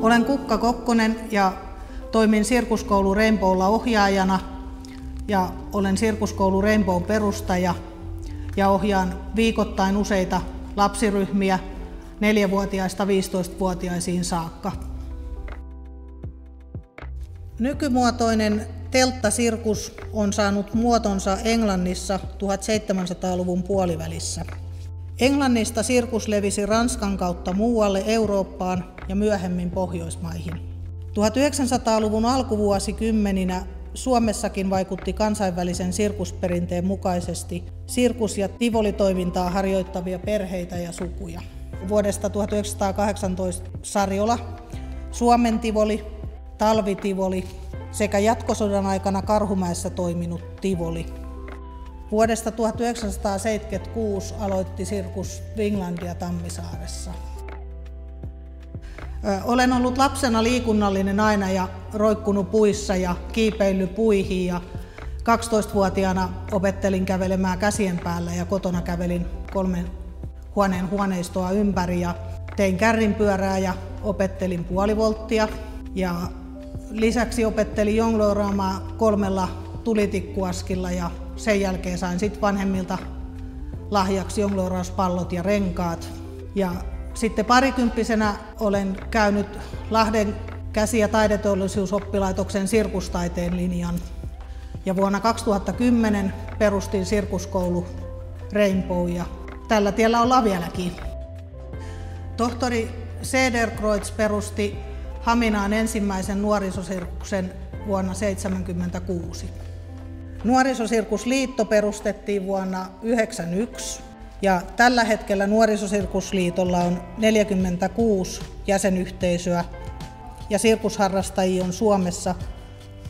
Olen Kukka Kokkonen ja toimin Sirkuskoulu Rainbowlla ohjaajana ja olen Sirkuskoulu Rainbow perustaja ja ohjaan viikoittain useita lapsiryhmiä 4-vuotiaista 15-vuotiaisiin saakka. Nykymuotoinen telttasirkus on saanut muotonsa Englannissa 1700-luvun puolivälissä. Englannista sirkus levisi Ranskan kautta muualle Eurooppaan ja myöhemmin Pohjoismaihin. 1900-luvun alkuvuosikymmeninä Suomessakin vaikutti kansainvälisen sirkusperinteen mukaisesti sirkus- ja tivolitoimintaa harjoittavia perheitä ja sukuja. Vuodesta 1918 Sarjola, Suomen tivoli, talvitivoli sekä jatkosodan aikana Karhumäessä toiminut tivoli. Vuodesta 1976 aloitti Sirkus Finlandia Tammisaaressa. Olen ollut lapsena liikunnallinen aina ja roikkunut puissa ja kiipeillyt puihin ja 12-vuotiaana opettelin kävelemään käsien päällä ja kotona kävelin 3 huoneen huoneistoa ympäri ja tein kärrinpyörää ja opettelin puolivolttia ja lisäksi opettelin jonglööraamaan 3 tulitikkuaskilla ja sen jälkeen sain sitten vanhemmilta lahjaksi jonglöörauspallot ja renkaat. Ja sitten parikymppisenä olen käynyt Lahden käsi- ja taideteollisuusoppilaitoksen sirkustaiteen linjan. Ja vuonna 2010 perustin sirkuskoulu Rainbow ja tällä tiellä ollaan vieläkin. Tohtori Cederkreutz perusti Haminaan ensimmäisen nuorisosirkuksen vuonna 1976. Nuorisosirkusliitto perustettiin vuonna 1991 ja tällä hetkellä Nuorisosirkusliitolla on 46 jäsenyhteisöä ja sirkusharrastajia on Suomessa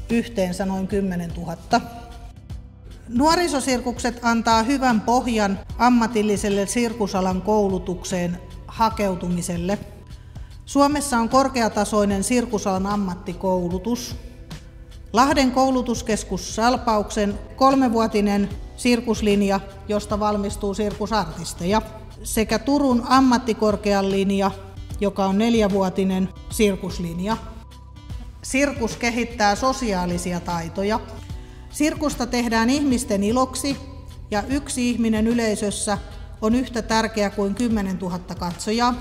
yhteensä noin 10 000. Nuorisosirkukset antaa hyvän pohjan ammatilliselle sirkusalan koulutukseen hakeutumiselle. Suomessa on korkeatasoinen sirkusalan ammattikoulutus. Lahden koulutuskeskus Salpauksen 3-vuotinen sirkuslinja, josta valmistuu sirkusartisteja, sekä Turun ammattikorkean linja, joka on 4-vuotinen sirkuslinja. Sirkus kehittää sosiaalisia taitoja. Sirkusta tehdään ihmisten iloksi ja yksi ihminen yleisössä on yhtä tärkeä kuin 10 000 katsojaa.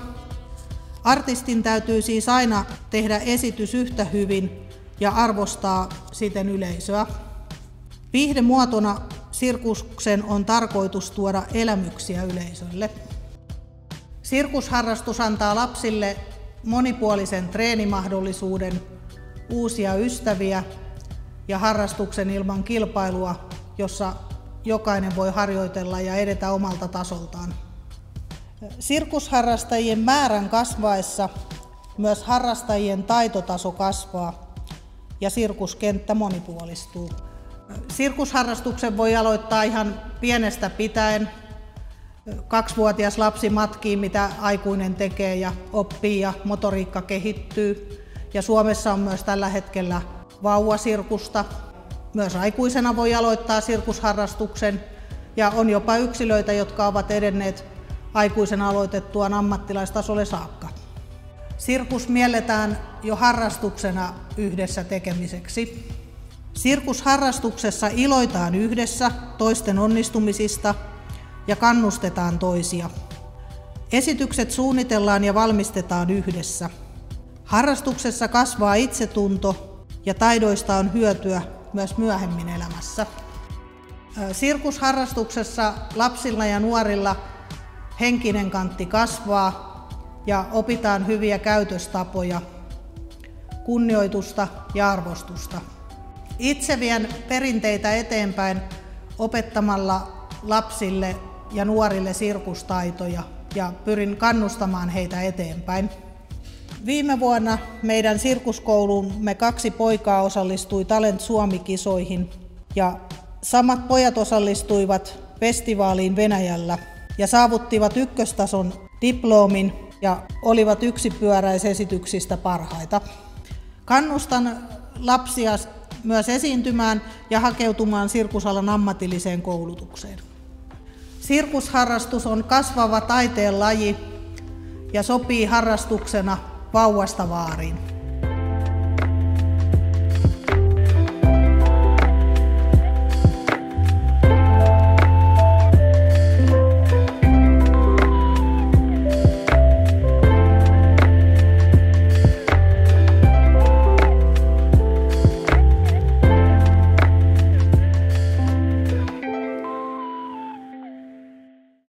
Artistin täytyy siis aina tehdä esitys yhtä hyvin ja arvostaa siten yleisöä. Viihdemuotona sirkuksen on tarkoitus tuoda elämyksiä yleisölle. Sirkusharrastus antaa lapsille monipuolisen treenimahdollisuuden, uusia ystäviä ja harrastuksen ilman kilpailua, jossa jokainen voi harjoitella ja edetä omalta tasoltaan. Sirkusharrastajien määrän kasvaessa myös harrastajien taitotaso kasvaa ja sirkuskenttä monipuolistuu. Sirkusharrastuksen voi aloittaa ihan pienestä pitäen. 2-vuotias lapsi matkii, mitä aikuinen tekee ja oppii ja motoriikka kehittyy. Ja Suomessa on myös tällä hetkellä vauvasirkusta. Myös aikuisena voi aloittaa sirkusharrastuksen ja on jopa yksilöitä, jotka ovat edenneet aikuisena aloitettuaan ammattilaistasolle saakka. Sirkus mielletään jo harrastuksena yhdessä tekemiseksi. Sirkusharrastuksessa iloitaan yhdessä toisten onnistumisista ja kannustetaan toisia. Esitykset suunnitellaan ja valmistetaan yhdessä. Harrastuksessa kasvaa itsetunto ja taidoista on hyötyä myös myöhemmin elämässä. Sirkusharrastuksessa lapsilla ja nuorilla henkinen kantti kasvaa ja opitaan hyviä käytöstapoja, kunnioitusta ja arvostusta. Itse vien perinteitä eteenpäin opettamalla lapsille ja nuorille sirkustaitoja ja pyrin kannustamaan heitä eteenpäin. Viime vuonna meidän sirkuskouluumme 2 poikaa osallistui Talent Suomi-kisoihin ja samat pojat osallistuivat festivaaliin Venäjällä ja saavuttivat ykköstason diplomin ja olivat yksipyöräisesityksistä parhaita. Kannustan lapsia myös esiintymään ja hakeutumaan sirkusalan ammatilliseen koulutukseen. Sirkusharrastus on kasvava taiteen laji ja sopii harrastuksena vauvasta vaariin.